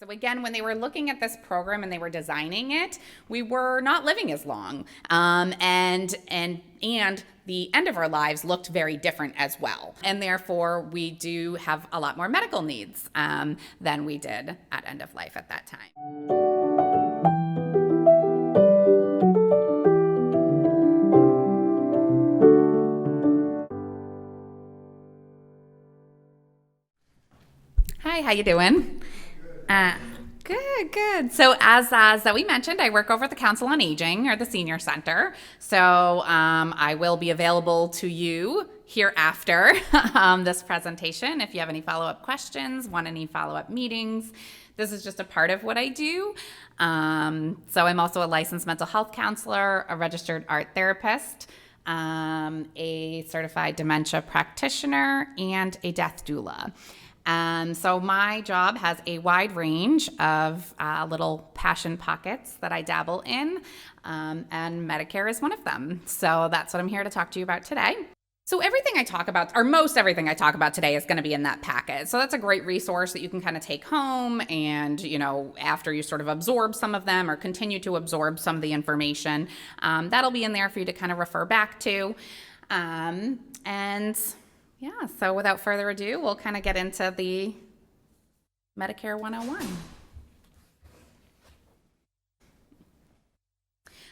So again, when they were looking at this program and they were designing it, we were not living as long, and the end of our lives looked very different as well, and therefore we do have a lot more medical needs than we did at end of life at that time. Hi, how you doing? Uh, good. So as we mentioned, I work over at the Council on Aging or the Senior Center. So I will be available to you hereafter this presentation. If you have any follow-up questions, want any follow-up meetings, this is just a part of what I do. So I'm also a licensed mental health counselor, a registered art therapist, a certified dementia practitioner, and a death doula. So my job has a wide range of little passion pockets that I dabble in, and Medicare is one of them. So that's what I'm here to talk to you about today. So everything I talk about, or most everything I talk about today, is going to be in that packet. So that's a great resource that you can kind of take home and, after you sort of absorb some of them or continue to absorb some of the information, that'll be in there for you to kind of refer back to. Yeah, so without further ado, we'll kind of get into the Medicare 101.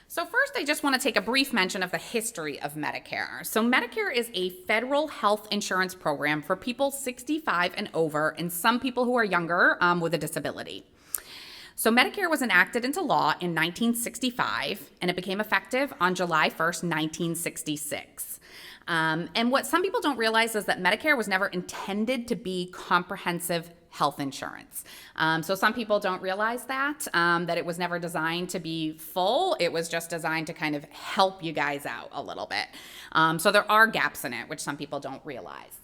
So first, I just want to take a brief mention of the history of Medicare. So Medicare is a federal health insurance program for people 65 and over and some people who are younger with a disability. So Medicare was enacted into law in 1965, and it became effective on July 1st, 1966. And what some people don't realize is that Medicare was never intended to be comprehensive health insurance. So some people don't realize that it was never designed to be full. It was just designed to kind of help you guys out a little bit. So there are gaps in it, which some people don't realize.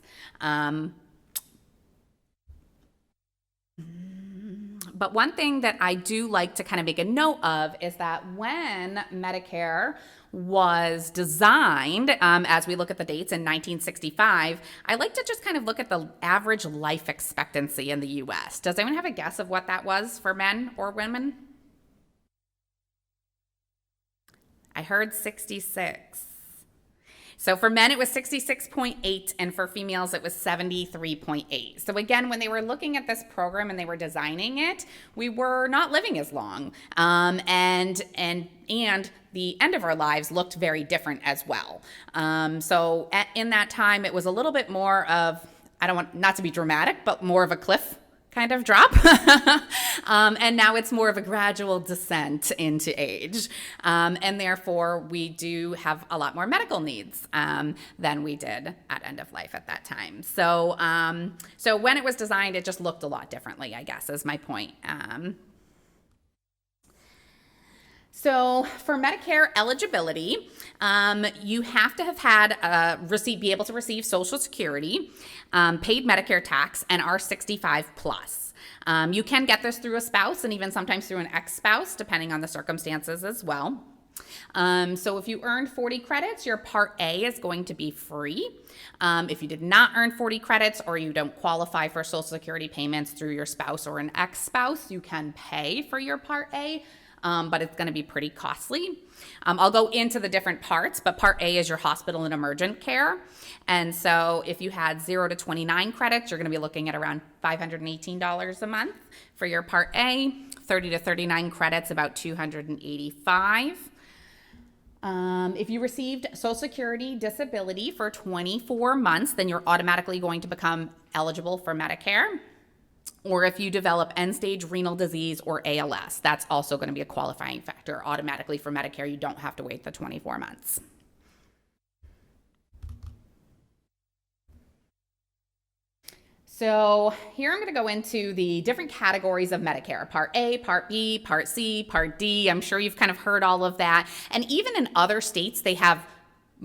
But one thing that I do like to kind of make a note of is that when Medicare was designed, as we look at the dates in 1965, I like to just kind of look at the average life expectancy in the U.S. Does anyone have a guess of what that was for men or women? I heard 66. So for men, it was 66.8, and for females, it was 73.8. So again, when they were looking at this program and they were designing it, we were not living as long, and the end of our lives looked very different as well. So in that time, it was a little bit more of, I don't want not to be dramatic, but more of a cliff kind of drop. And now it's more of a gradual descent into age. And therefore, we do have a lot more medical needs than we did at end of life at that time. So when it was designed, it just looked a lot differently, I guess, is my point. So for Medicare eligibility, you have to have had be able to receive Social Security, paid Medicare tax, and are 65 plus. You can get this through a spouse and even sometimes through an ex-spouse, depending on the circumstances as well. So if you earned 40 credits, your Part A is going to be free. If you did not earn 40 credits or you don't qualify for Social Security payments through your spouse or an ex-spouse, you can pay for your Part A. But it's going to be pretty costly. I'll go into the different parts, but Part A is your hospital and emergent care. And so if you had 0 to 29 credits, you're going to be looking at around $518 a month for your Part A. 30 to 39 credits, about $285. If you received Social Security disability for 24 months, then you're automatically going to become eligible for Medicare. Or if you develop end-stage renal disease or ALS, that's also going to be a qualifying factor. Automatically for Medicare, you don't have to wait the 24 months. So here I'm going to go into the different categories of Medicare: Part A, Part B, Part C, Part D. I'm sure you've kind of heard all of that. And even in other states, they have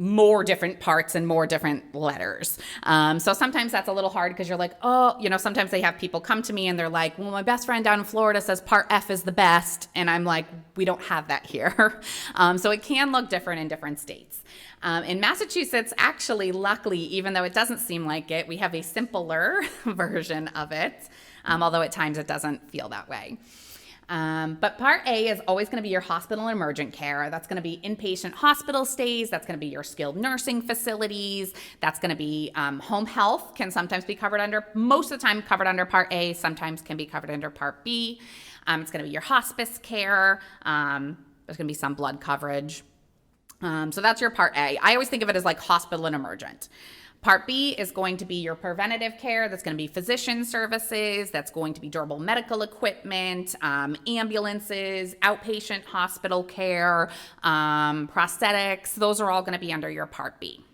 more different parts and more different letters. So sometimes that's a little hard because you're like, sometimes they have people come to me and they're like, well, my best friend down in Florida says Part F is the best. And I'm like, we don't have that here. So it can look different in different states. In Massachusetts, actually, luckily, even though it doesn't seem like it, we have a simpler version of it. although at times it doesn't feel that way. But Part A is always going to be your hospital and emergent care. That's going to be inpatient hospital stays. That's going to be your skilled nursing facilities. That's going to be home health, can sometimes be covered under, most of the time covered under Part A, sometimes can be covered under Part B. It's going to be your hospice care. There's going to be some blood coverage. So that's your Part A. I always think of it as like hospital and emergent. Part B is going to be your preventative care. That's going to be physician services. That's going to be durable medical equipment, ambulances, outpatient hospital care, prosthetics. Those are all going to be under your Part B.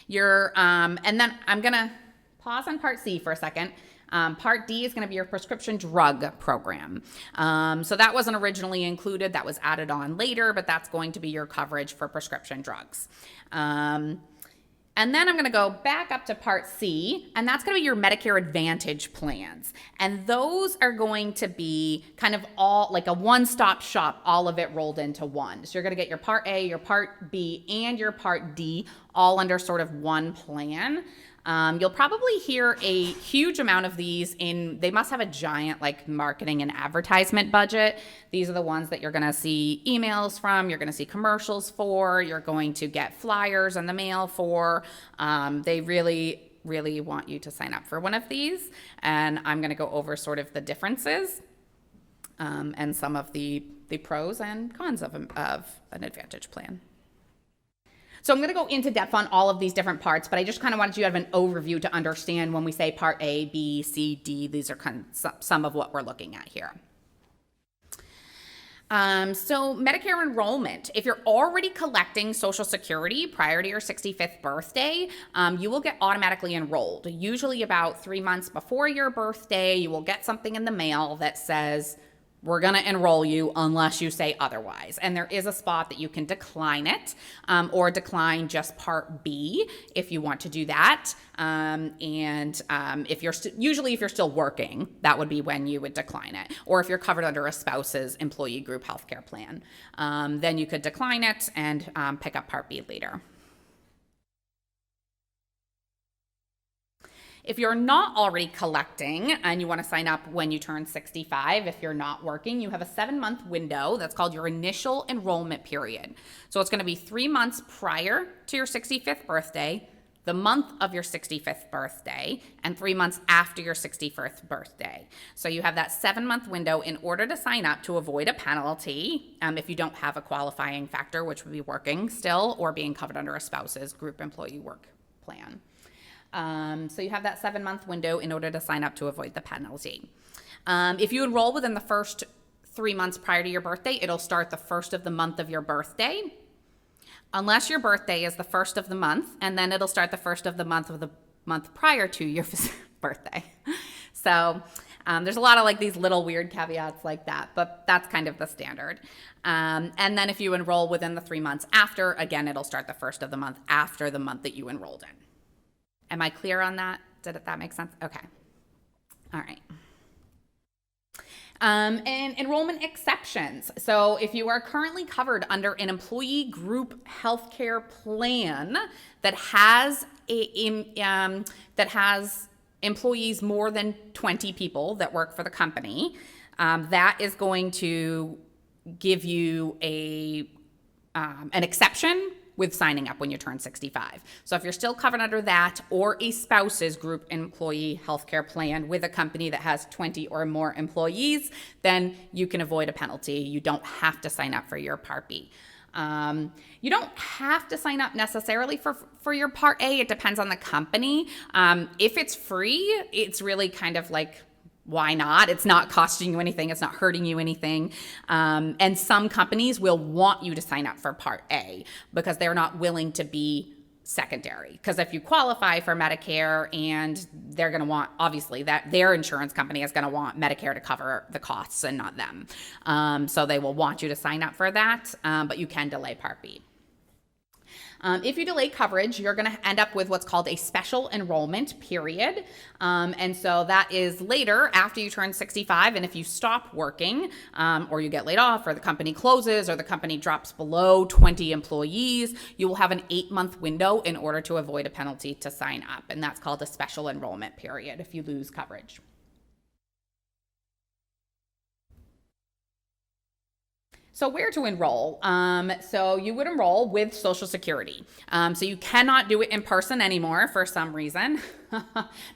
And then I'm going to pause on Part C for a second. Part D is going to be your prescription drug program. So that wasn't originally included. That was added on later, but that's going to be your coverage for prescription drugs. And then I'm going to go back up to Part C, and that's going to be your Medicare Advantage plans. And those are going to be kind of all like a one-stop shop, all of it rolled into one. So you're going to get your Part A, your Part B, and your Part D all under sort of one plan. You'll probably hear a huge amount of these they must have a giant like marketing and advertisement budget. These are the ones that you're going to see emails from, you're going to see commercials for, you're going to get flyers in the mail for. They really, really want you to sign up for one of these. And I'm going to go over sort of the differences and some of the pros and cons of an Advantage plan. So I'm going to go into depth on all of these different parts, but I just kind of wanted you to have an overview to understand when we say Part A, B, C, D, these are kind of some of what we're looking at here. So Medicare enrollment, if you're already collecting Social Security prior to your 65th birthday, you will get automatically enrolled. Usually about 3 months before your birthday, you will get something in the mail that says, we're going to enroll you unless you say otherwise. And there is a spot that you can decline it or decline just Part B if you want to do that. If you're usually if you're still working, that would be when you would decline it. Or if you're covered under a spouse's employee group healthcare plan, then you could decline it and pick up Part B later. If you're not already collecting and you want to sign up when you turn 65, if you're not working, you have a 7-month window that's called your initial enrollment period. So it's going to be 3 months prior to your 65th birthday, the month of your 65th birthday, and 3 months after your 61st birthday. So you have that 7-month window in order to sign up to avoid a penalty if you don't have a qualifying factor, which would be working still or being covered under a spouse's group employee work plan. So you have that 7-month window in order to sign up to avoid the penalty. If you enroll within the first 3 months prior to your birthday, it'll start the first of the month of your birthday, unless your birthday is the first of the month, and then it'll start the first of the month prior to your birthday. So there's a lot of like these little weird caveats like that, but that's kind of the standard. And then if you enroll within the 3 months after, again, it'll start the first of the month after the month that you enrolled in. Am I clear on that? Did that make sense? Okay. All right. And enrollment exceptions. So if you are currently covered under an employee group healthcare plan that has employees more than 20 people that work for the company, that is going to give you an exception with signing up when you turn 65. So if you're still covered under that or a spouse's group employee healthcare plan with a company that has 20 or more employees, then you can avoid a penalty. You don't have to sign up for your Part B. You don't have to sign up necessarily for your Part A. It depends on the company. If it's free, it's really kind of like, why not? It's not costing you anything. It's not hurting you anything. And some companies will want you to sign up for Part A because they're not willing to be secondary. Because if you qualify for Medicare and they're going to want, obviously, that their insurance company is going to want Medicare to cover the costs and not them. So they will want you to sign up for that, but you can delay Part B. If you delay coverage, you're going to end up with what's called a special enrollment period. And so that is later after you turn 65. And if you stop working or you get laid off or the company closes or the company drops below 20 employees, you will have an 8-month window in order to avoid a penalty to sign up. And that's called a special enrollment period if you lose coverage. So where to enroll? So you would enroll with Social Security. So you cannot do it in person anymore for some reason.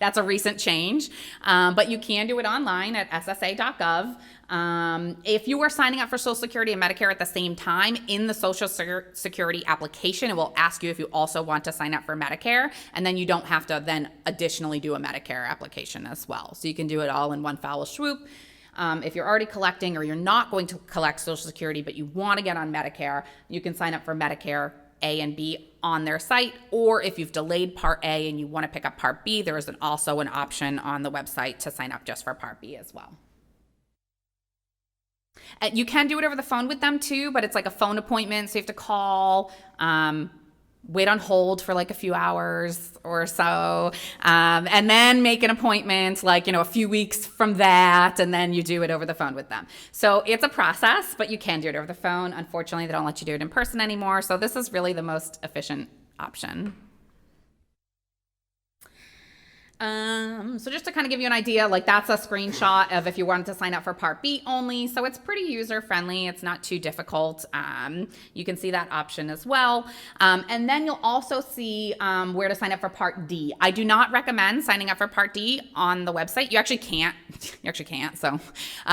That's a recent change. But you can do it online at ssa.gov. If you are signing up for Social Security and Medicare at the same time in the Social Security application, it will ask you if you also want to sign up for Medicare, and then you don't have to then additionally do a Medicare application as well. So you can do it all in one foul swoop. If you're already collecting or you're not going to collect Social Security, but you want to get on Medicare, you can sign up for Medicare A and B on their site. Or if you've delayed Part A and you want to pick up Part B, there is also an option on the website to sign up just for Part B as well. You can do it over the phone with them too, but it's like a phone appointment, so you have to call, wait on hold for like a few hours or so, and then make an appointment like, a few weeks from that, and then you do it over the phone with them. So it's a process, but you can do it over the phone. Unfortunately, they don't let you do it in person anymore, so this is really the most efficient option. So just to kind of give you an idea, like that's a screenshot of if you wanted to sign up for Part B only. So it's pretty user friendly. It's not too difficult. You can see that option as well. And then you'll also see where to sign up for Part D. I do not recommend signing up for Part D on the website. You actually can't. So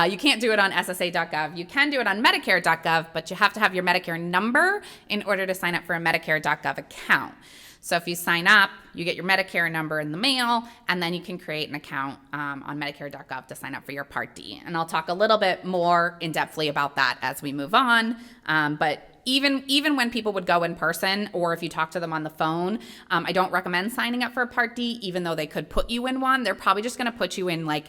you can't do it on ssa.gov. You can do it on medicare.gov, but you have to have your Medicare number in order to sign up for a medicare.gov account. So if you sign up, you get your Medicare number in the mail, and then you can create an account on medicare.gov to sign up for your Part D. And I'll talk a little bit more in-depthly about that as we move on. But even when people would go in person, or if you talk to them on the phone, I don't recommend signing up for a Part D, even though they could put you in one. They're probably just going to put you in like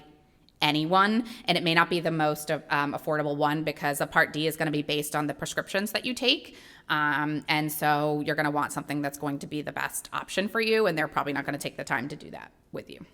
anyone, and it may not be the most affordable one, because a Part D is going to be based on the prescriptions that you take. And so you're going to want something that's going to be the best option for you, and they're probably not going to take the time to do that with you.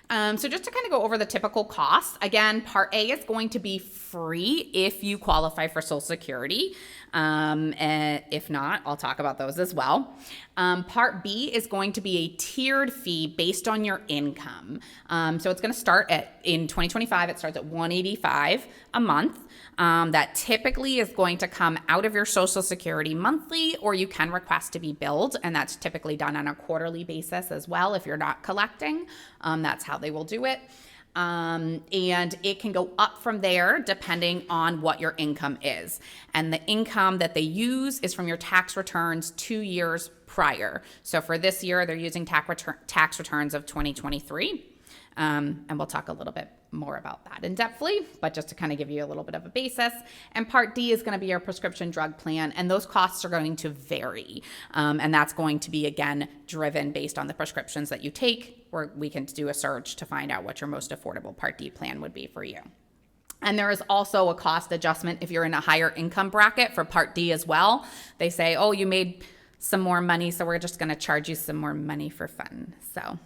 So just to kind of go over the typical costs, again, Part A is going to be free if you qualify for Social Security. And if not, I'll talk about those as well. Part B is going to be a tiered fee based on your income. So it's going to start in 2025, it starts at $185 a month. That typically is going to come out of your Social Security monthly, or you can request to be billed, and that's typically done on a quarterly basis as well if you're not collecting. That's how they will do it. And it can go up from there depending on what your income is. And the income that they use is from your tax returns 2 years prior. So for this year, they're using tax returns of 2023. And we'll talk a little bit more about that in depthly, but just to kind of give you a little bit of a basis. And Part D is going to be your prescription drug plan, and those costs are going to vary. And that's going to be, again, driven based on the prescriptions that you take, or we can do a search to find out what your most affordable Part D plan would be for you. And there is also a cost adjustment if you're in a higher income bracket for Part D as well. They say, oh, you made some more money, so we're just going to charge you some more money for fun. So.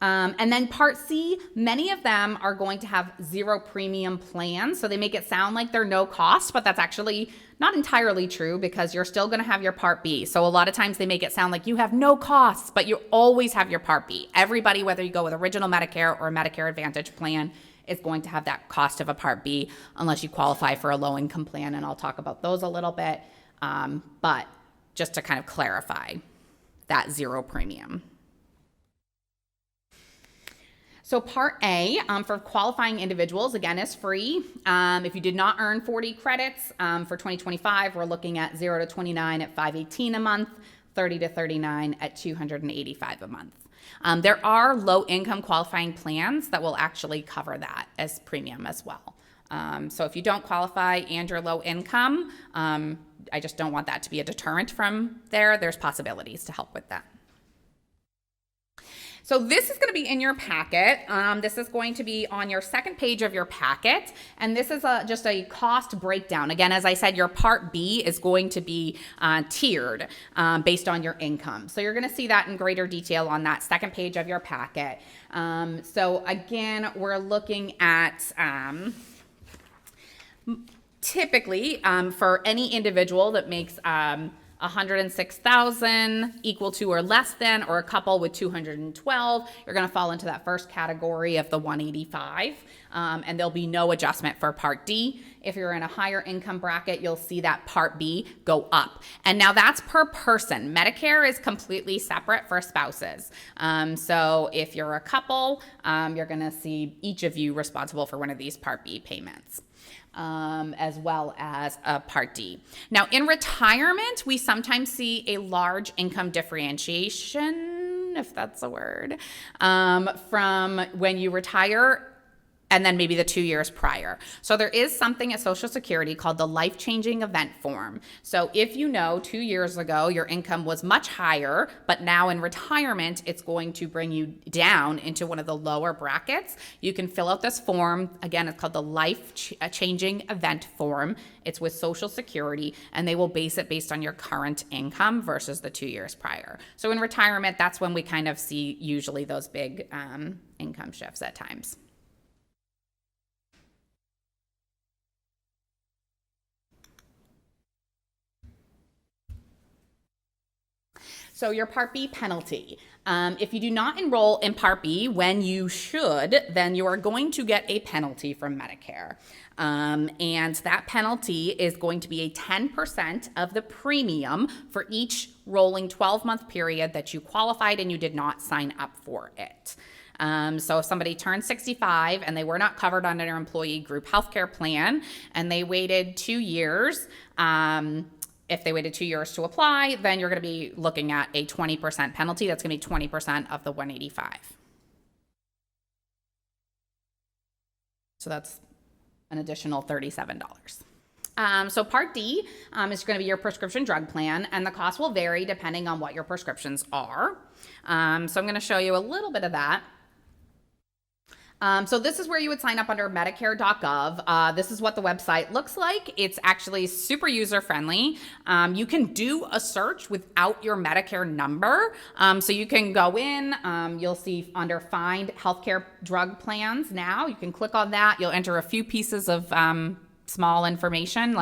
And then Part C, many of them are going to have zero premium plans. So they make it sound like they're no cost, but that's actually not entirely true, because you're still going to have your Part B. So a lot of times they make it sound like you have no costs, but you always have your Part B. Everybody, whether you go with original Medicare or a Medicare Advantage plan, is going to have that cost of a Part B, unless you qualify for a low income plan. And I'll talk about those a little bit. But just to kind of clarify that zero premium. So Part A, for qualifying individuals, again, is free. If you did not earn 40 credits for 2025, we're looking at 0 to 29 at $518 a month, 30 to 39 at $285 a month. There are low-income qualifying plans that will actually cover that as premium as well. So if you don't qualify and you're low income, I just don't want that to be a deterrent from there. There's possibilities to help with that. So this is going to be in your packet. This is going to be on your second page of your packet. And this is just a cost breakdown. Again, as I said, your Part B is going to be tiered based on your income. So you're going to see that in greater detail on that second page of your packet. So again, we're looking at typically for any individual that makes 106,000 equal to or less than, or a couple with 212, you're going to fall into that first category of the 185, and there'll be no adjustment for Part D. If you're in a higher income bracket, you'll see that Part B go up. And now that's per person. Medicare is completely separate for spouses. So if you're a couple, you're going to see each of you responsible for one of these Part B payments. As well as a Part D. Now, in retirement, we sometimes see a large income differentiation, if that's a word, from when you retire and then maybe the 2 years prior. So there is something at Social Security called the life-changing event form. So if you know 2 years ago your income was much higher, but now in retirement it's going to bring you down into one of the lower brackets, you can fill out this form. Again, it's called the life-changing event form. It's with Social Security, and they will base it based on your current income versus the 2 years prior. So in retirement, that's when we kind of see usually those big income shifts at times. So your Part B penalty. If you do not enroll in Part B when you should, then you are going to get a penalty from Medicare. And that penalty is going to be a 10% of the premium for each rolling 12-month period that you qualified and you did not sign up for it. So if somebody turned 65 and they were not covered under their employee group healthcare plan and they waited 2 years, if they waited 2 years to apply, then you're going to be looking at a 20% penalty. That's going to be 20% of the 185. So that's an additional $37. So Part D is going to be your prescription drug plan, and the cost will vary depending on what your prescriptions are. So I'm going to show you a little bit of that. So this is where you would sign up under Medicare.gov. This is what the website looks like. It's actually super user-friendly. You can do a search without your Medicare number. So you can go in, you'll see under Find Healthcare Drug Plans now. You can click on that. You'll enter a few pieces of small information,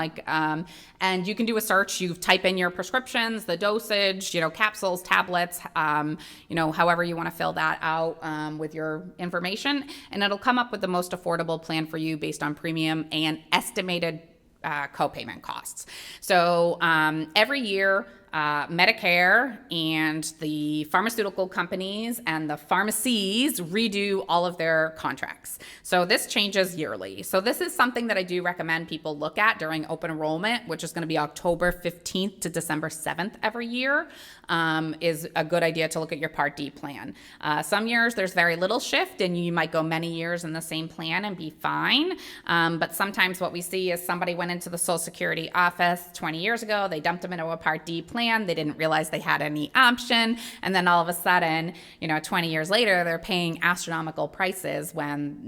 and you can do a search. You type in your prescriptions, the dosage, capsules, tablets, however you want to fill that out with your information, and it'll come up with the most affordable plan for you based on premium and estimated copayment costs. So every year, Medicare and the pharmaceutical companies and the pharmacies redo all of their contracts. So this changes yearly. So this is something that I do recommend people look at during open enrollment, which is going to be October 15th to December 7th every year, is a good idea to look at your Part D plan. Some years there's very little shift and you might go many years in the same plan and be fine. But sometimes what we see is somebody went into the Social Security office 20 years ago, they dumped them into a Part D plan. They didn't realize they had any option. And then all of a sudden, 20 years later, they're paying astronomical prices when,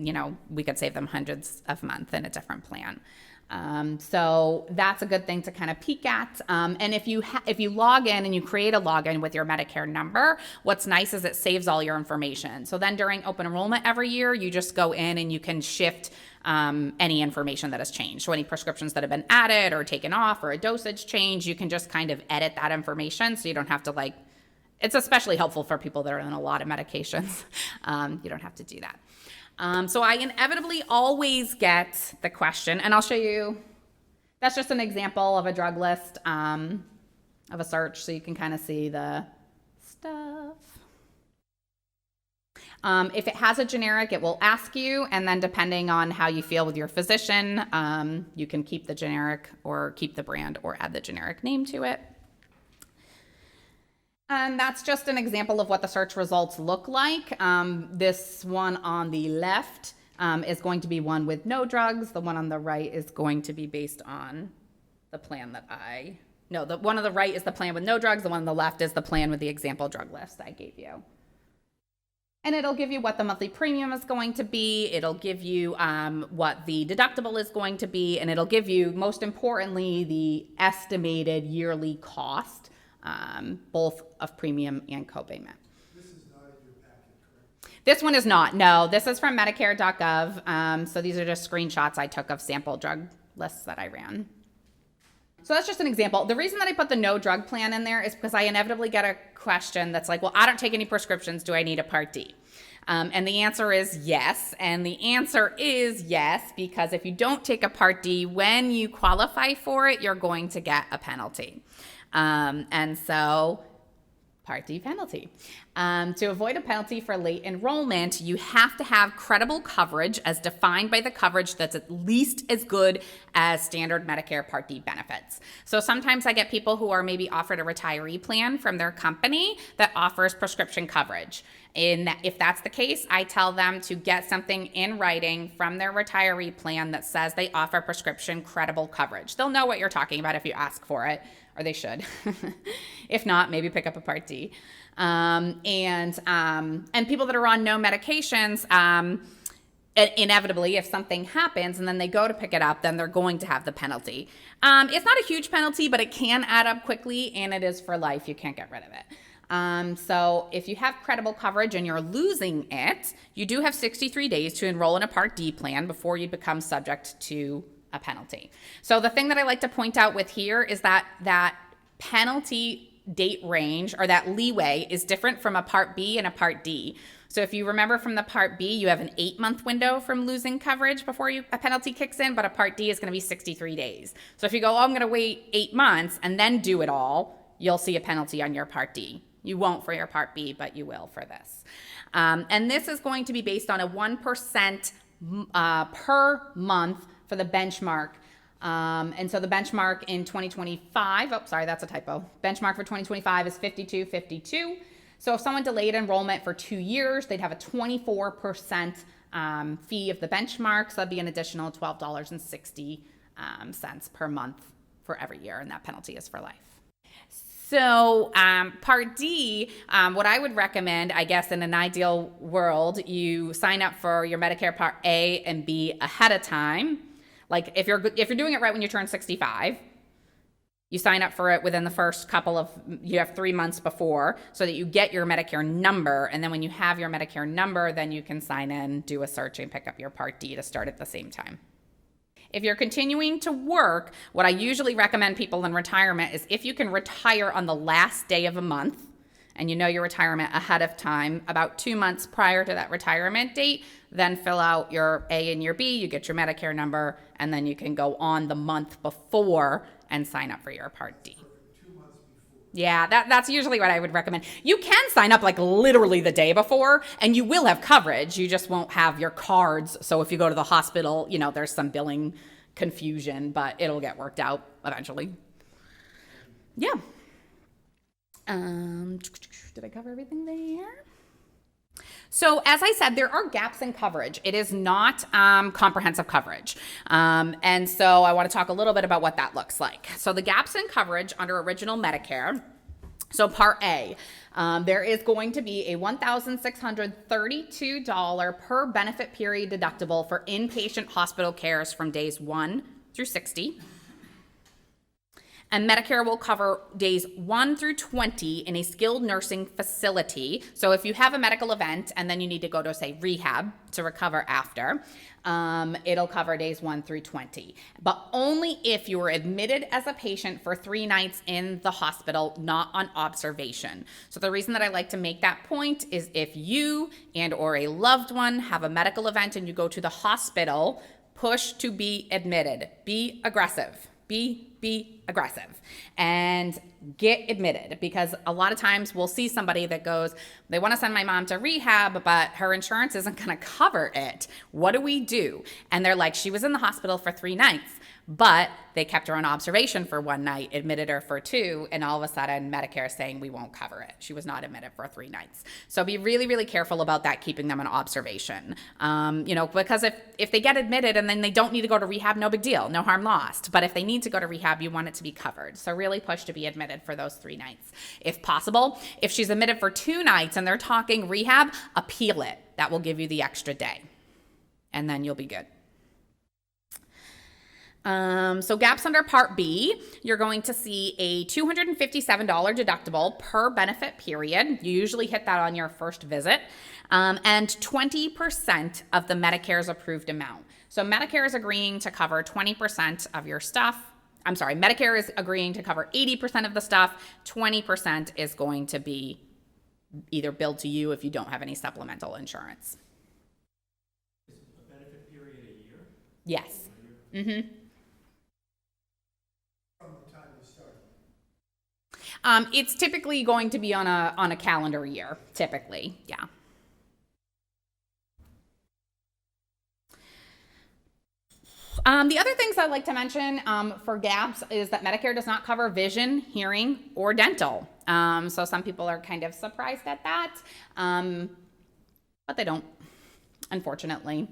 we could save them hundreds of months in a different plan. So that's a good thing to kind of peek at. And if you log in and you create a login with your Medicare number, what's nice is it saves all your information. So then during open enrollment every year, you just go in and you can shift any information that has changed. So any prescriptions that have been added or taken off or a dosage change, you can just kind of edit that information so you don't have to it's especially helpful for people that are on a lot of medications. You don't have to do that. So I inevitably always get the question, and I'll show you, that's just an example of a drug list of a search so you can kind of see the stuff. If it has a generic, it will ask you, and then depending on how you feel with your physician, you can keep the generic or keep the brand or add the generic name to it. And that's just an example of what the search results look like. This one on the left is going to be one with no drugs. The one on the right is going to be based on the plan the one on the right is the plan with no drugs. The one on the left is the plan with the example drug list I gave you. And it'll give you what the monthly premium is going to be. It'll give you what the deductible is going to be. And it'll give you, most importantly, the estimated yearly cost, both of premium and copayment. This is not in your packet, correct? This one is not. No, this is from Medicare.gov. So these are just screenshots I took of sample drug lists that I ran. So that's just an example. The reason that I put the no drug plan in there is because I inevitably get a question that's like, well, I don't take any prescriptions. Do I need a Part D? And the answer is yes. And the answer is yes, because if you don't take a Part D, when you qualify for it, you're going to get a penalty. And so Part D penalty. To avoid a penalty for late enrollment, you have to have credible coverage as defined by the coverage that's at least as good as standard Medicare Part D benefits. So sometimes I get people who are maybe offered a retiree plan from their company that offers prescription coverage. If that's the case, I tell them to get something in writing from their retiree plan that says they offer prescription credible coverage. They'll know what you're talking about if you ask for it, or they should. If not, maybe pick up a Part D. And people that are on no medications, inevitably, if something happens and then they go to pick it up, then they're going to have the penalty. It's not a huge penalty, but it can add up quickly, and it is for life. You can't get rid of it. So if you have credible coverage and you're losing it, you do have 63 days to enroll in a Part D plan before you become subject to a penalty. So the thing that I like to point out with here is that penalty date range, or that leeway, is different from a Part B and a Part D. So if you remember from the Part B, you have an 8-month window from losing coverage before a penalty kicks in, but a Part D is going to be 63 days. So if you go, oh, I'm going to wait 8 months and then do it all, you'll see a penalty on your Part D. You won't for your Part B, but you will for this. And this is going to be based on a 1% per month for the benchmark. And so the benchmark in 2025, oh, sorry, that's a typo. Benchmark for 2025 is 52.52. So if someone delayed enrollment for 2 years, they'd have a 24% fee of the benchmark. So that'd be an additional $12.60 per month for every year, and that penalty is for life. So Part D, what I would recommend, I guess in an ideal world, you sign up for your Medicare Part A and B ahead of time. Like if you're doing it right when you turn 65, you sign up for it within the first you have 3 months before, so that you get your Medicare number. And then when you have your Medicare number, then you can sign in, do a search, and pick up your Part D to start at the same time. If you're continuing to work, what I usually recommend people in retirement is if you can retire on the last day of a month, and you know your retirement ahead of time, about 2 months prior to that retirement date, then fill out your A and your B, you get your Medicare number, and then you can go on the month before and sign up for your Part D. 2 months before. Yeah, that's usually what I would recommend. You can sign up like literally the day before, and you will have coverage. You just won't have your cards. So if you go to the hospital, there's some billing confusion, but it'll get worked out eventually. Yeah. Did I cover everything there? So as I said, there are gaps in coverage. It is not comprehensive coverage. And so I want to talk a little bit about what that looks like. So the gaps in coverage under original Medicare. So Part A, there is going to be a $1,632 per benefit period deductible for inpatient hospital cares from days 1 through 60. And Medicare will cover days 1 through 20 in a skilled nursing facility. So if you have a medical event and then you need to go to, say, rehab to recover after, it'll cover days 1 through 20. But only if you were admitted as a patient for 3 nights in the hospital, not on observation. So the reason that I like to make that point is if you and or a loved one have a medical event and you go to the hospital, push to be admitted. Be aggressive. Be aggressive and get admitted, because a lot of times we'll see somebody that goes, they want to send my mom to rehab, but her insurance isn't going to cover it. What do we do? And they're like, she was in the hospital for 3 nights, but they kept her on observation for 1 night, admitted her for 2, and all of a sudden Medicare is saying we won't cover it. She was not admitted for 3 nights. So be really, really careful about that, keeping them on observation. Because if they get admitted and then they don't need to go to rehab, no big deal, no harm lost. But if they need to go to rehab, you want it to be covered. So really push to be admitted for those 3 nights. If possible, if she's admitted for 2 nights and they're talking rehab, appeal it. That will give you the extra day. And then you'll be good. So gaps under Part B, you're going to see a $257 deductible per benefit period. You usually hit that on your first visit, and 20% of the Medicare's approved amount. So Medicare is agreeing to cover 20% of your stuff, Medicare is agreeing to cover 80% of the stuff. 20% is going to be either billed to you if you don't have any supplemental insurance. Is a benefit period a year? Yes. Mm-hmm. From the time you start? It's typically going to be on a calendar year, typically, yeah. The other things I'd like to mention for gaps is that Medicare does not cover vision, hearing, or dental. So some people are kind of surprised at that, but they don't, unfortunately.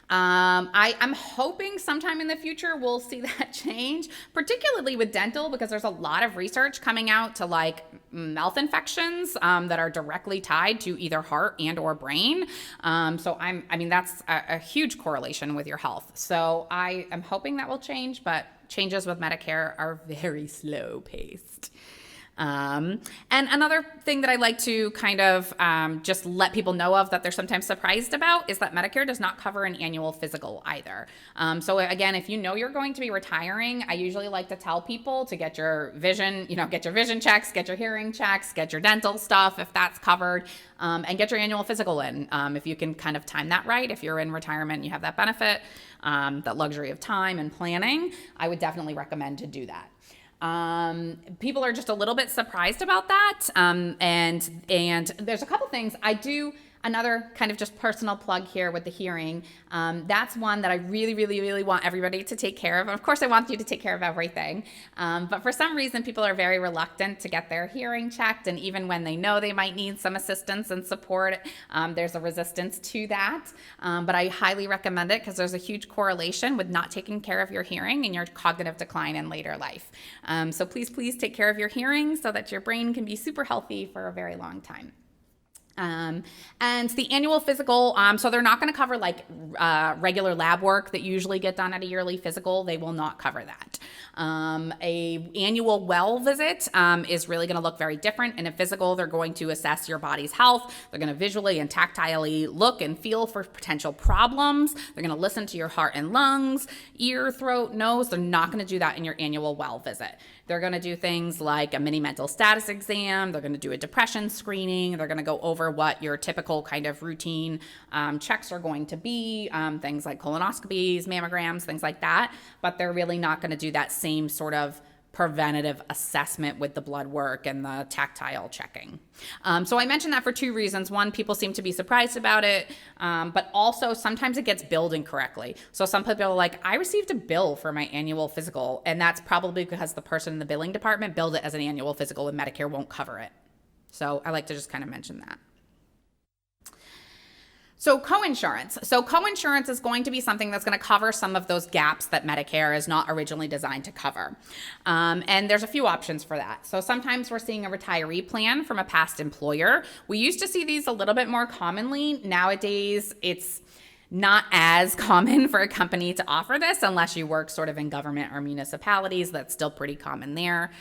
I'm hoping sometime in the future we'll see that change, particularly with dental, because there's a lot of research coming out to like mouth infections that are directly tied to either heart and or brain. So that's a huge correlation with your health. So I am hoping that will change, but changes with Medicare are very slow paced. And another thing that I like to kind of just let people know of that they're sometimes surprised about is that Medicare does not cover an annual physical either. So again, if you know you're going to be retiring, I usually like to tell people to get your vision, get your vision checks, get your hearing checks, get your dental stuff if that's covered, and get your annual physical in. If you can kind of time that right, if you're in retirement and you have that benefit, that luxury of time and planning, I would definitely recommend to do that. People are just a little bit surprised about that. And there's a couple things I do. Another kind of just personal plug here with the hearing. That's one that I really, really, really want everybody to take care of. Of course, I want you to take care of everything. But for some reason, people are very reluctant to get their hearing checked. And even when they know they might need some assistance and support, there's a resistance to that. But I highly recommend it because there's a huge correlation with not taking care of your hearing and your cognitive decline in later life. So please take care of your hearing so that your brain can be super healthy for a very long time. And the annual physical, so they're not going to cover like regular lab work that usually get done at a yearly physical. They will not cover that. A annual well visit is really going to look very different. In a physical, they're going to assess your body's health. They're going to visually and tactilely look and feel for potential problems. They're going to listen to your heart and lungs, ear, throat, nose. They're not going to do that in your annual well visit. They're going to do things like a mini mental status exam. They're going to do a depression screening. They're going to go over what your typical kind of routine checks are going to be, things like colonoscopies, mammograms, things like that. But they're really not going to do that same sort of preventative assessment with the blood work and the tactile checking. So I mentioned that for two reasons. One, people seem to be surprised about it, but also sometimes it gets billed incorrectly. So some people are like, I received a bill for my annual physical, and that's probably because the person in the billing department billed it as an annual physical and Medicare won't cover it. So I like to just kind of mention that. So coinsurance. So coinsurance is going to be something that's going to cover some of those gaps that Medicare is not originally designed to cover. And there's a few options for that. So sometimes we're seeing a retiree plan from a past employer. We used to see these a little bit more commonly. Nowadays, it's not as common for a company to offer this unless you work sort of in government or municipalities. That's still pretty common there.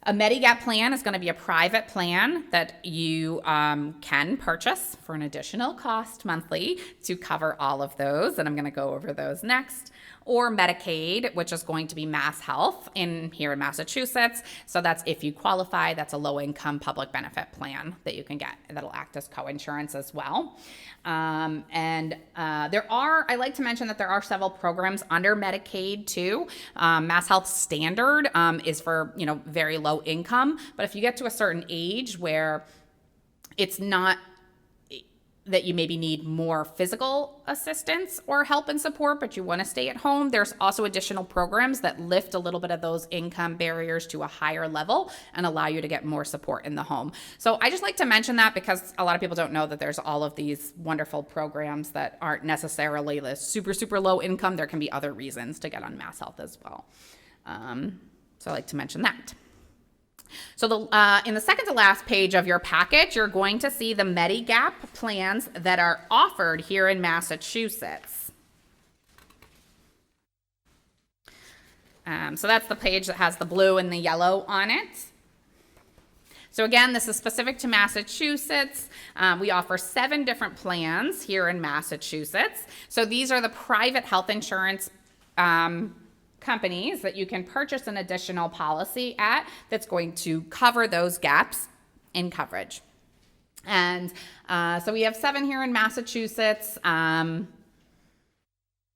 A Medigap plan is going to be a private plan that you can purchase for an additional cost monthly to cover all of those, and I'm going to go over those next. Or Medicaid, which is going to be Mass Health here in Massachusetts. So that's if you qualify, that's a low-income public benefit plan that you can get that'll act as coinsurance as well. I like to mention that there are several programs under Medicaid too. Mass Health Standard is for very low income, but if you get to a certain age where it's not that you maybe need more physical assistance or help and support, but you want to stay at home, there's also additional programs that lift a little bit of those income barriers to a higher level and allow you to get more support in the home. So I just like to mention that because a lot of people don't know that there's all of these wonderful programs that aren't necessarily the super, super low income. There can be other reasons to get on Mass Health as well. So I like to mention that. So in the second to last page of your package, you're going to see the Medigap plans that are offered here in Massachusetts. So that's the page that has the blue and the yellow on it. So again, this is specific to Massachusetts. We offer 7 different plans here in Massachusetts. So these are the private health insurance companies that you can purchase an additional policy at that's going to cover those gaps in coverage. And so we have 7 here in Massachusetts.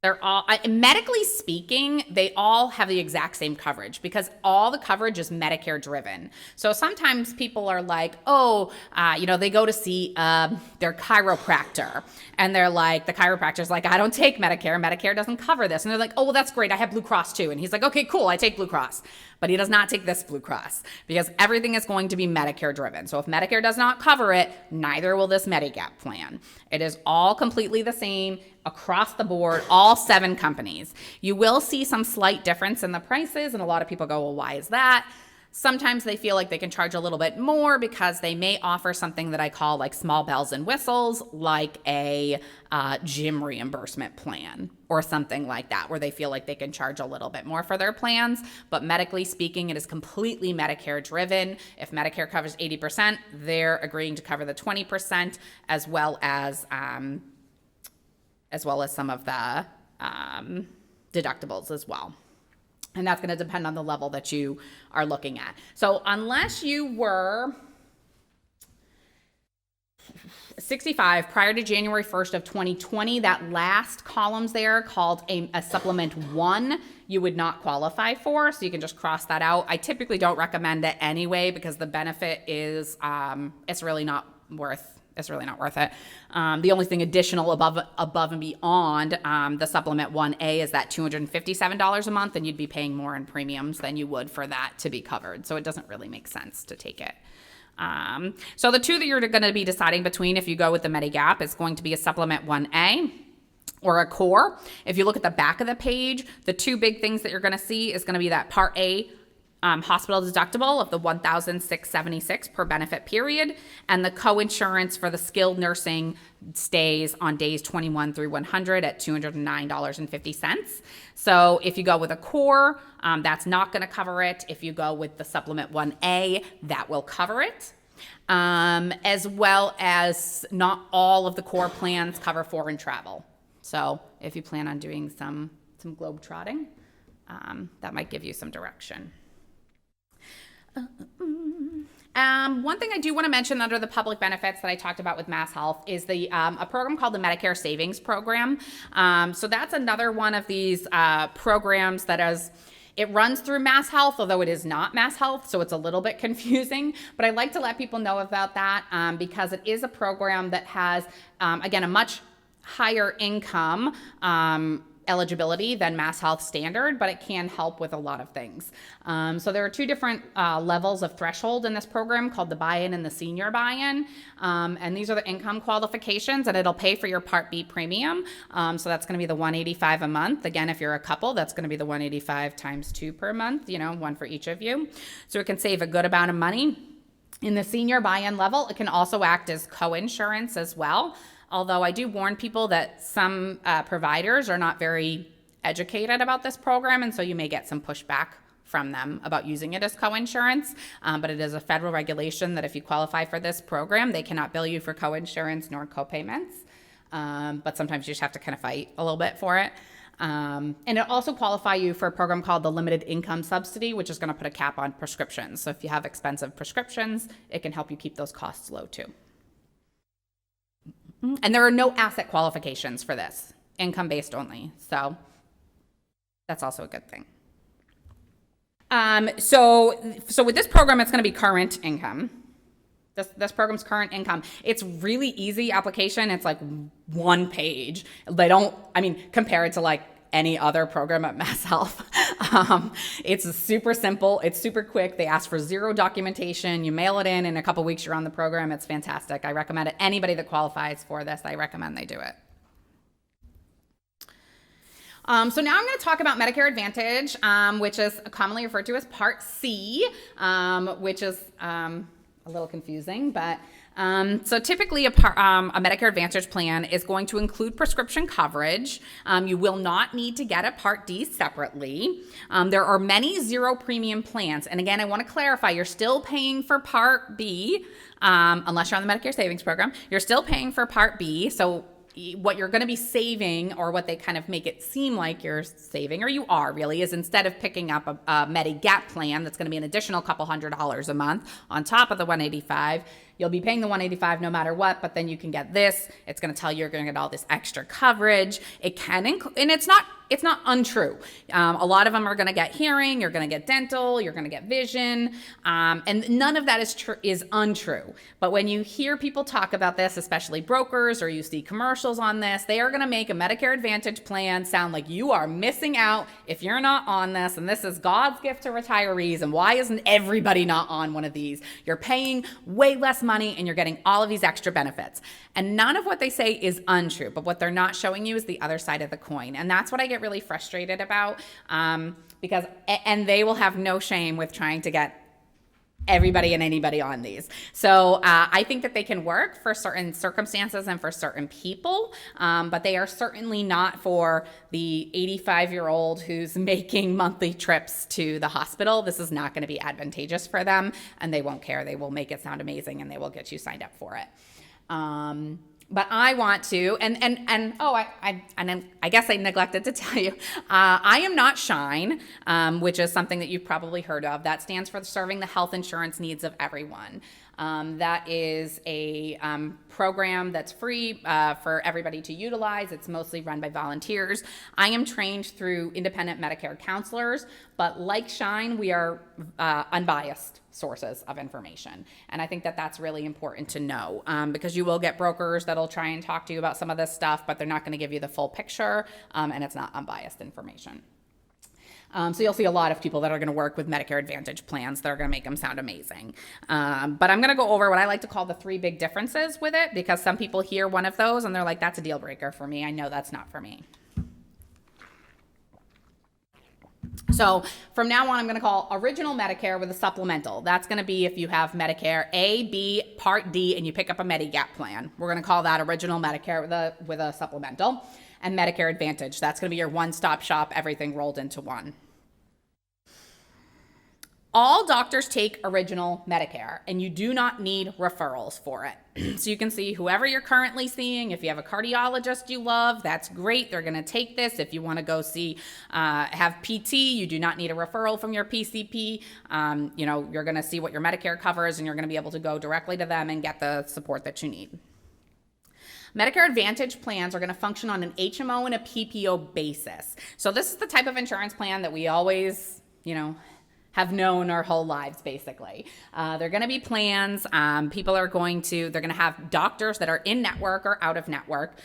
They're all, medically speaking, they all have the exact same coverage because all the coverage is Medicare driven. So sometimes people are like, they go to see their chiropractor and they're like, the chiropractor's like, I don't take Medicare. Medicare doesn't cover this. And they're like, oh, well, that's great. I have Blue Cross too. And he's like, okay, cool. I take Blue Cross. But he does not take this Blue Cross because everything is going to be Medicare driven. So if Medicare does not cover it, neither will this Medigap plan. It is all completely the same across the board, all 7 companies. You will see some slight difference in the prices, and a lot of people go, well, why is that? Sometimes they feel like they can charge a little bit more because they may offer something that I call like small bells and whistles, like a gym reimbursement plan or something like that, where they feel like they can charge a little bit more for their plans. But medically speaking, it is completely Medicare driven. If Medicare covers 80%, they're agreeing to cover the 20%, as well as some of the deductibles as well. And that's going to depend on the level that you are looking at. So unless you were 65 prior to January 1st of 2020, that last column's there called a supplement 1, you would not qualify for. So you can just cross that out. I typically don't recommend it anyway because the benefit is it's really not worth it. The only thing additional above and beyond the supplement 1A is that $257 a month, and you'd be paying more in premiums than you would for that to be covered. So it doesn't really make sense to take it. So the 2 that you're going to be deciding between if you go with the Medigap is going to be a supplement 1A or a core. If you look at the back of the page, the 2 big things that you're going to see is going to be that Part A hospital deductible of the $1,676 per benefit period, and the coinsurance for the skilled nursing stays on days 21 through 100 at $209.50. So if you go with a core, that's not going to cover it. If you go with the supplement 1A, that will cover it. As well as not all of the core plans cover foreign travel. So if you plan on doing some globe trotting, that might give you some direction. One thing I do want to mention under the public benefits that I talked about with Mass Health is a program called the Medicare Savings Program. So that's another one of these programs it runs through Mass Health, although it is not Mass Health, so it's a little bit confusing. But I'd like to let people know about that because it is a program that has, again, a much higher income eligibility than Mass Health standard, but it can help with a lot of things. So there are 2 different levels of threshold in this program called the buy-in and the senior buy-in. And these are the income qualifications, and it'll pay for your Part B premium. So that's going to be the $185 a month. Again, if you're a couple, that's going to be the $185 times 2 per month, 1 for each of you. So it can save a good amount of money. In the senior buy-in level, it can also act as co-insurance as well. Although I do warn people that some providers are not very educated about this program, and so you may get some pushback from them about using it as co-insurance. But it is a federal regulation that if you qualify for this program, they cannot bill you for co-insurance nor co-payments. But sometimes you just have to kind of fight a little bit for it. And it'll also qualify you for a program called the Limited Income Subsidy, which is going to put a cap on prescriptions. So if you have expensive prescriptions, it can help you keep those costs low too. And there are no asset qualifications for this, income-based only. So that's also a good thing. So with this program, it's going to be current income. This program's current income. It's really easy application. It's like 1 page. Compare it to like any other program at Mass Health. It's super simple. It's super quick. They ask for 0 documentation. You mail it in a couple weeks, you're on the program. It's fantastic. I recommend it. Anybody that qualifies for this, I recommend they do it. So now I'm going to talk about Medicare Advantage, which is commonly referred to as Part C, which is a little confusing, but so typically a Medicare Advantage plan is going to include prescription coverage. You will not need to get a Part D separately. There are many 0 premium plans. And again, I want to clarify, you're still paying for Part B, unless you're on the Medicare Savings Program. You're still paying for Part B. So what you're going to be saving, or what they kind of make it seem like you're saving, or you are really, is instead of picking up a Medigap plan that's going to be an additional couple $100 a month on top of the 185, you'll be paying the 185 no matter what, but then you can get this. It's going to tell you you're going to get all this extra coverage. It can, and it's not untrue. A lot of them are going to get hearing, you're going to get dental, you're going to get vision, and none of that is untrue. But when you hear people talk about this, especially brokers, or you see commercials on this, they are going to make a Medicare Advantage plan sound like you are missing out if you're not on this, and this is God's gift to retirees, and why isn't everybody not on one of these? You're paying way less money and you're getting all of these extra benefits. And none of what they say is untrue, but what they're not showing you is the other side of the coin. And that's what I get really frustrated about, because they will have no shame with trying to get everybody and anybody on these. So I think that they can work for certain circumstances and for certain people, but they are certainly not for the 85-year-old who's making monthly trips to the hospital. This is not going to be advantageous for them, and they won't care. They will make it sound amazing, and they will get you signed up for it. But I want to, I guess I neglected to tell you, I am not Shine, which is something that you've probably heard of. That stands for Serving the Health Insurance Needs of Everyone. That is a program that's free for everybody to utilize. It's mostly run by volunteers. I am trained through independent Medicare counselors, but like Shine, we are unbiased sources of information. And I think that that's really important to know, because you will get brokers that'll try and talk to you about some of this stuff, but they're not going to give you the full picture, and it's not unbiased information. So you'll see a lot of people that are going to work with Medicare Advantage plans that are going to make them sound amazing. But I'm going to go over what I like to call the 3 big differences with it, because some people hear one of those and they're like, that's a deal breaker for me. I know that's not for me. So from now on, I'm going to call original Medicare with a supplemental. That's going to be if you have Medicare A, B, Part D, and you pick up a Medigap plan. We're going to call that original Medicare with a supplemental. And Medicare Advantage, that's going to be your one-stop shop, everything rolled into one. All doctors take original Medicare, and you do not need referrals for it. So you can see whoever you're currently seeing. If you have a cardiologist you love, that's great. They're going to take this. If you want to go see, have PT, you do not need a referral from your PCP. You're going to see what your Medicare covers, and you're going to be able to go directly to them and get the support that you need. Medicare Advantage plans are going to function on an HMO and a PPO basis. So this is the type of insurance plan that we always, have known our whole lives, basically. They're going to be plans. People are they're going to have doctors that are in network or out of network.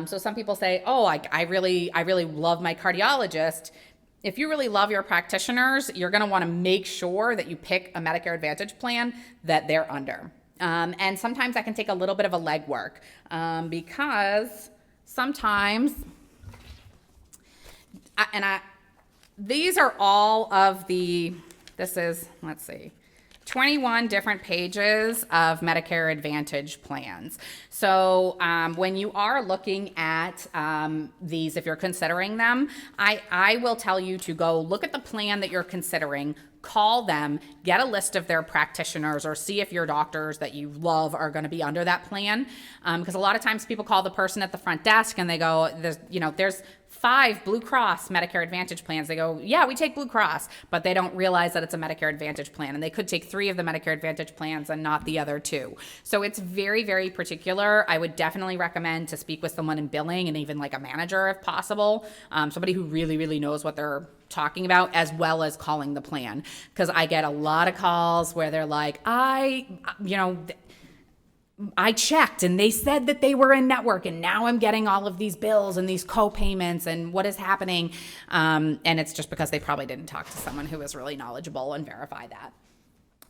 So some people say, I really love my cardiologist. If you really love your practitioners, you're going to want to make sure that you pick a Medicare Advantage plan that they're under. And sometimes that can take a little bit of a legwork, because sometimes, these are all of this is, 21 different pages of Medicare Advantage plans. So when you are looking at these, if you're considering them, I will tell you to go look at the plan that you're considering, call them, get a list of their practitioners, or see if your doctors that you love are going to be under that plan. Because a lot of times people call the person at the front desk and they go, there's 5 Blue Cross Medicare Advantage plans. They go, yeah, we take Blue Cross, but they don't realize that it's a Medicare Advantage plan. And they could take 3 of the Medicare Advantage plans and not the other 2. So it's very, very particular. I would definitely recommend to speak with someone in billing, and even like a manager if possible, somebody who really, really knows what they're talking about, as well as calling the plan. Because I get a lot of calls where they're like, I checked and they said that they were in network, and now I'm getting all of these bills and these co-payments, and what is happening? And it's just because they probably didn't talk to someone who is really knowledgeable and verify that.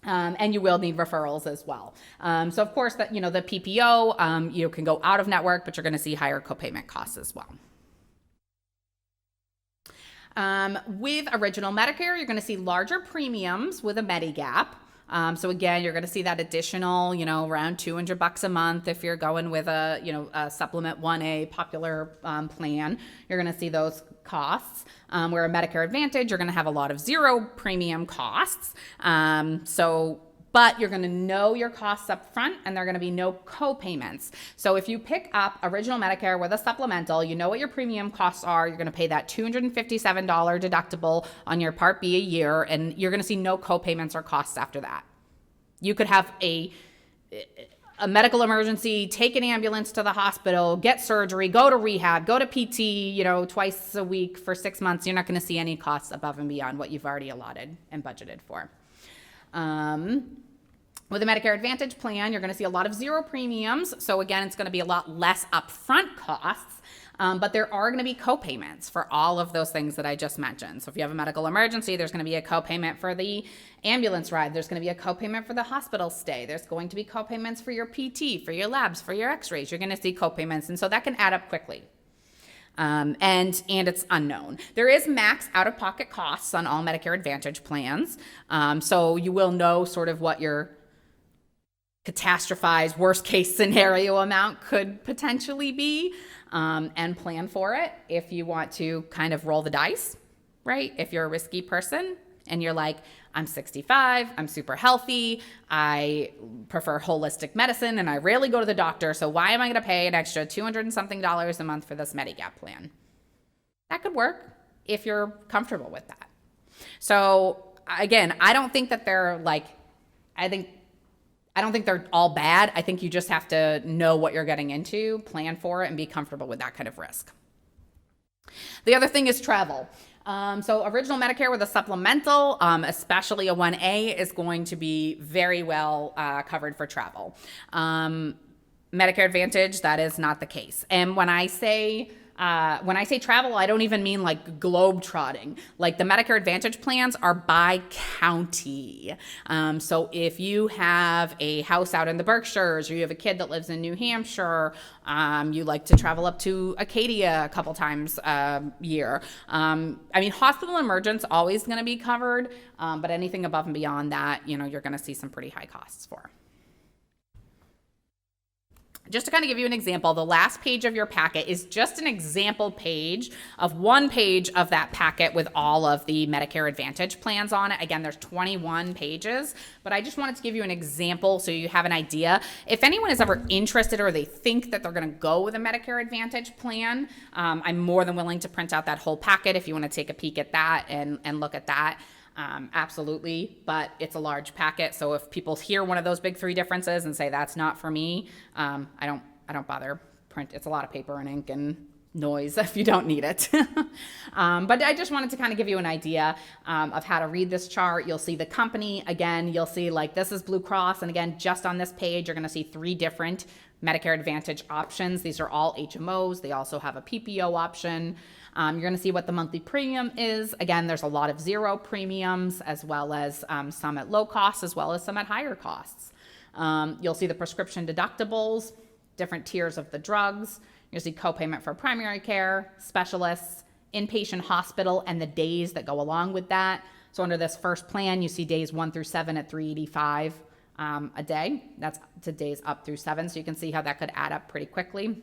And you will need referrals as well. So of course that, the PPO, you can go out of network, but you're going to see higher co-payment costs as well. With original Medicare, you're going to see larger premiums with a Medigap. So again, you're going to see that additional, around $200 a month if you're going with a supplement 1A popular plan. You're going to see those costs. Where a Medicare Advantage, you're going to have a lot of zero premium costs. But but you're going to know your costs up front and there are going to be no co-payments. So if you pick up original Medicare with a supplemental, you know what your premium costs are. You're going to pay that $257 deductible on your Part B a year, and you're going to see no co-payments or costs after that. You could have a medical emergency, take an ambulance to the hospital, get surgery, go to rehab, go to PT, twice a week for 6 months. You're not going to see any costs above and beyond what you've already allotted and budgeted for. With a Medicare Advantage plan, you're going to see a lot of zero premiums. So again, it's going to be a lot less upfront costs, but there are going to be co-payments for all of those things that I just mentioned. So if you have a medical emergency, there's going to be a co-payment for the ambulance ride. There's going to be a co-payment for the hospital stay. There's going to be co-payments for your PT, for your labs, for your x-rays. You're going to see co-payments. And so that can add up quickly. And it's unknown. There is max out-of-pocket costs on all Medicare Advantage plans. So you will know sort of what your catastrophized worst case scenario amount could potentially be, and plan for it if you want to kind of roll the dice, right? If you're a risky person and you're like, I'm 65, I'm super healthy, I prefer holistic medicine, and I rarely go to the doctor, so why am I going to pay an extra $200 and something a month for this Medigap plan? That could work if you're comfortable with that. So again, I don't think that they're I don't think they're all bad. I think you just have to know what you're getting into, plan for it, and be comfortable with that kind of risk. The other thing is travel. So original Medicare with a supplemental, especially a 1A, is going to be very well covered for travel. Medicare Advantage, that is not the case. And when I say travel, I don't even mean like globe trotting. Like the Medicare Advantage plans are by county. So if you have a house out in the Berkshires, or you have a kid that lives in New Hampshire, you like to travel up to Acadia a couple times a year. Hospital emergence always going to be covered, but anything above and beyond that, you're going to see some pretty high costs for. Just to kind of give you an example, the last page of your packet is just an example page of one page of that packet with all of the Medicare Advantage plans on it. Again, there's 21 pages, but I just wanted to give you an example so you have an idea. If anyone is ever interested or they think that they're going to go with a Medicare Advantage plan, I'm more than willing to print out that whole packet if you want to take a peek at that and look at that. Absolutely, but it's a large packet. So if people hear one of those big three differences and say that's not for me, I don't bother print. It's a lot of paper and ink and noise if you don't need it. But I just wanted to kind of give you an idea of how to read this chart. You'll see the company. Again, you'll see like this is Blue Cross. And again, just on this page, you're going to see 3 different Medicare Advantage options. These are all HMOs. They also have a PPO option. You're going to see what the monthly premium is. Again, there's a lot of zero premiums, as well as some at low costs, as well as some at higher costs. You'll see the prescription deductibles, different tiers of the drugs. You'll see copayment for primary care, specialists, inpatient hospital, and the days that go along with that. So under this first plan, you see days 1 through 7 at $385 a day. That's to days up through 7. So you can see how that could add up pretty quickly.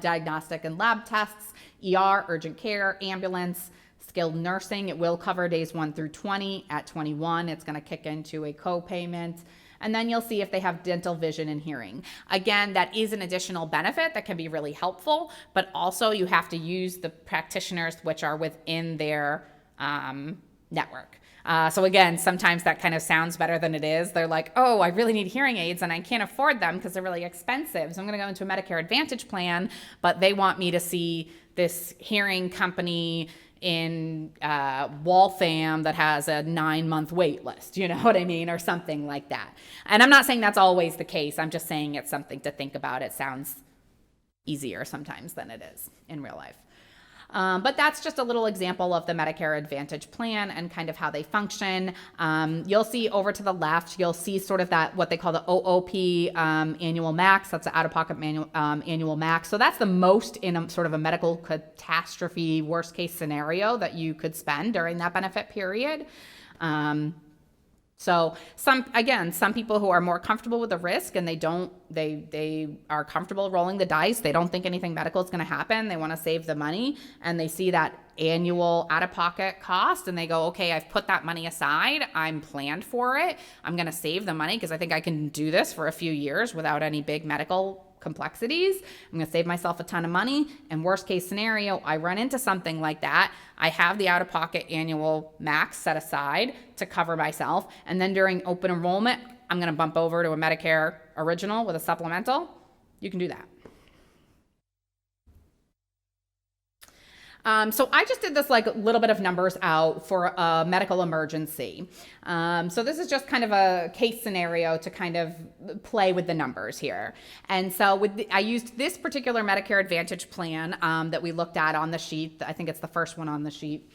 Diagnostic and lab tests, ER, urgent care, ambulance, skilled nursing. It will cover days 1 through 20. At 21, it's going to kick into a co-payment. And then you'll see if they have dental, vision, and hearing. Again, that is an additional benefit that can be really helpful, but also you have to use the practitioners which are within their network. So again, sometimes that kind of sounds better than it is. They're like, oh, I really need hearing aids and I can't afford them because they're really expensive. So I'm going to go into a Medicare Advantage plan, but they want me to see this hearing company in Waltham that has a 9-month wait list, you know what I mean? Or something like that. And I'm not saying that's always the case. I'm just saying it's something to think about. It sounds easier sometimes than it is in real life. But that's just a little example of the Medicare Advantage plan and kind of how they function. You'll see over to the left, you'll see sort of that, what they call the OOP annual max. That's the out-of-pocket annual max. So that's the most in a sort of a medical catastrophe worst case scenario that you could spend during that benefit period. So some people who are more comfortable with the risk and they are comfortable rolling the dice. They don't think anything medical is going to happen. They want to save the money and they see that annual out-of-pocket cost and they go, okay, I've put that money aside, I'm planned for it, I'm going to save the money because I think I can do this for a few years without any big medical complexities. I'm going to save myself a ton of money. And worst case scenario, I run into something like that. I have the out-of-pocket annual max set aside to cover myself. And then during open enrollment, I'm going to bump over to a Medicare original with a supplemental. You can do that. So I just did this like little bit of numbers out for a medical emergency. So this is just kind of a case scenario to kind of play with the numbers here. And so I used this particular Medicare Advantage plan that we looked at on the sheet. I think it's the first one on the sheet.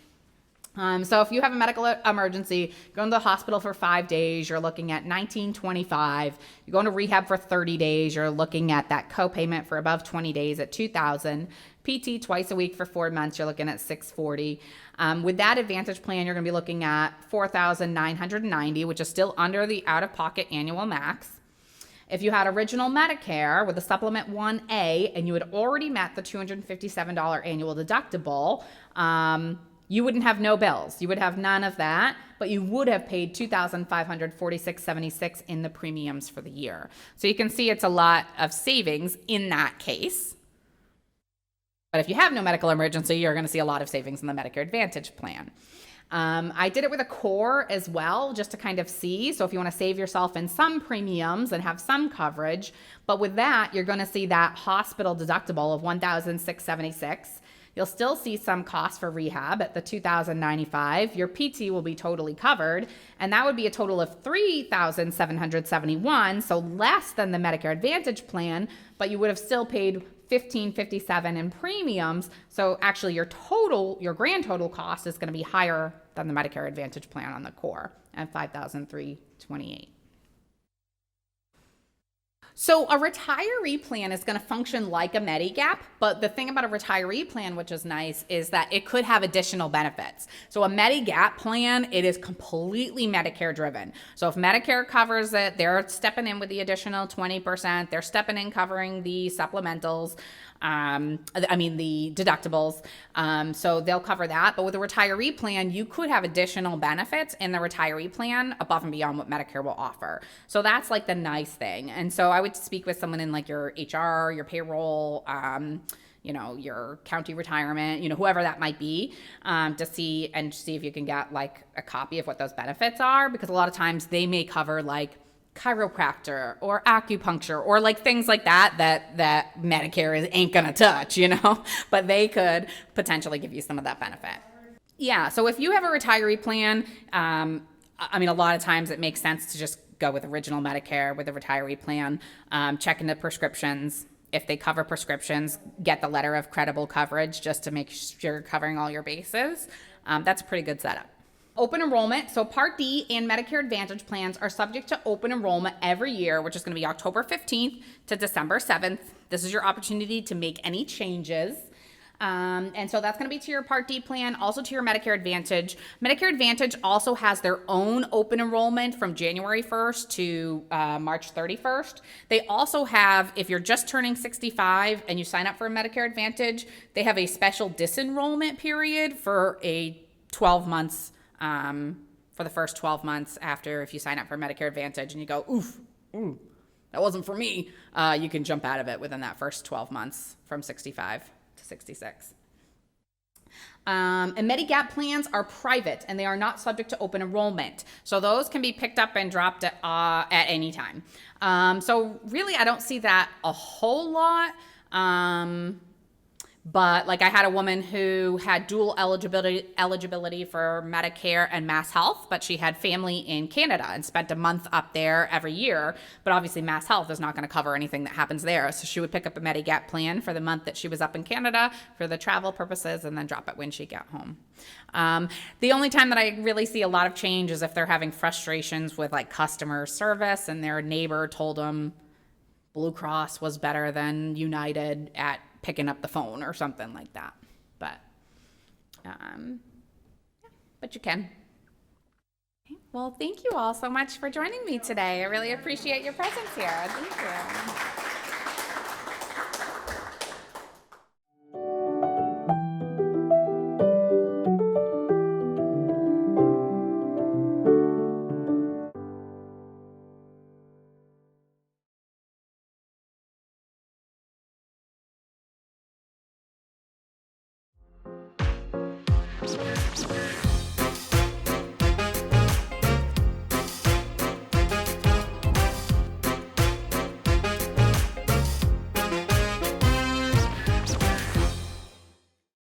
So if you have a medical emergency, go to the hospital for 5 days, you're looking at $1,925. You go into rehab for 30 days, you're looking at that copayment for above 20 days at $2,000. PT twice a week for 4 months, you're looking at $640. With that Advantage plan, you're going to be looking at $4,990, which is still under the out-of-pocket annual max. If you had original Medicare with a Supplement 1A and you had already met the $257 annual deductible, you wouldn't have no bills. You would have none of that, but you would have paid $2,546.76 in the premiums for the year. So you can see it's a lot of savings in that case. But if you have no medical emergency, you're going to see a lot of savings in the Medicare Advantage plan. I did it with a core as well, just to kind of see. So if you want to save yourself in some premiums and have some coverage, but with that, you're going to see that hospital deductible of $1,676. You'll still see some cost for rehab at the $2,095. Your PT will be totally covered, and that would be a total of $3,771, so less than the Medicare Advantage plan, but you would have still paid $1,557 in premiums. So actually your grand total cost is going to be higher than the Medicare Advantage plan on the core at $5,328. So a retiree plan is going to function like a Medigap, but the thing about a retiree plan, which is nice, is that it could have additional benefits. So a Medigap plan, it is completely Medicare driven. So if Medicare covers it, they're stepping in with the additional 20%, they're stepping in covering the supplementals, the deductibles. So they'll cover that. But with a retiree plan, you could have additional benefits in the retiree plan above and beyond what Medicare will offer. So that's like the nice thing. And so I would speak with someone in like your HR, your payroll, your county retirement, whoever that might be, to see if you can get like a copy of what those benefits are, because a lot of times they may cover like chiropractor or acupuncture or like things like that Medicare ain't gonna touch, but they could potentially give you some of that benefit. Yeah, so if you have a retiree plan, a lot of times it makes sense to just go with original Medicare with a retiree plan, check into prescriptions. If they cover prescriptions, get the letter of credible coverage just to make sure you're covering all your bases. That's a pretty good setup. Open enrollment. So Part D and Medicare Advantage plans are subject to open enrollment every year, which is going to be October 15th to December 7th. This is your opportunity to make any changes. And so that's going to be to your Part D plan, also to your Medicare Advantage. Medicare Advantage also has their own open enrollment from January 1st to March 31st. They also have, if you're just turning 65 and you sign up for a Medicare Advantage, they have a special disenrollment period for a 12 months, for the first 12 months after, if you sign up for Medicare Advantage and you go, that wasn't for me, you can jump out of it within that first 12 months from 65 to 66. And Medigap plans are private and they are not subject to open enrollment. So those can be picked up and dropped at any time. So really, I don't see that a whole lot. But like I had a woman who had dual eligibility for Medicare and Mass Health, but she had family in Canada and spent a month up there every year. But obviously Mass Health is not going to cover anything that happens there. So she would pick up a Medigap plan for the month that she was up in Canada for the travel purposes and then drop it when she got home. The only time that I really see a lot of change is if they're having frustrations with like customer service and their neighbor told them Blue Cross was better than United at picking up the phone or something like that. But you can. Okay. Well, thank you all so much for joining me today. I really appreciate your presence here. Thank you.